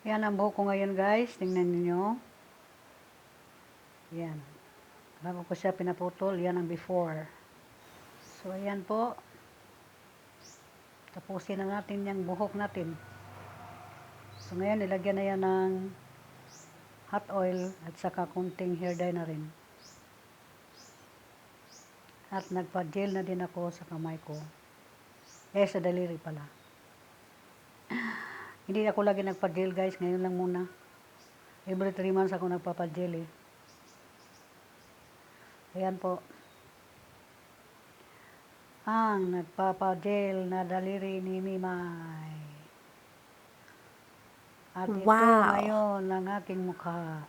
Yan ang buhok ko ngayon guys. Tingnan niyo. Yan. Bago ko siya pinaputol, yan ang before. So, ayan po. Tapusin na natin yung buhok natin. So, ngayon, nilagyan na yan ng hot oil at saka kunting hair dye na rin. At nagpa-gel na din ako sa kamay ko. Sa daliri pala. Hindi ako lagi nagpa-gel guys. Ngayon lang muna. Every 3 months ako nagpapa-gel eh. Ayan po. Ang nagpapa-gel na daliri ni Mimay. At ito ngayon ang aking mukha.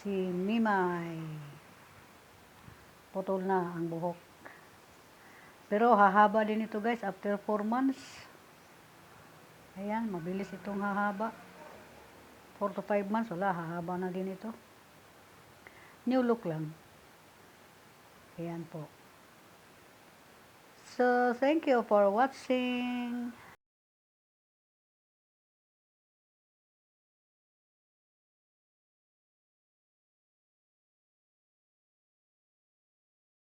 Si Mimay. Putol na ang buhok. Pero hahaba din ito guys after 4 months. Ayan, mabilis itong hahaba. 4 to 5 months, wala, hahaba na din ito. New look lang. Ayan po. So, thank you for watching.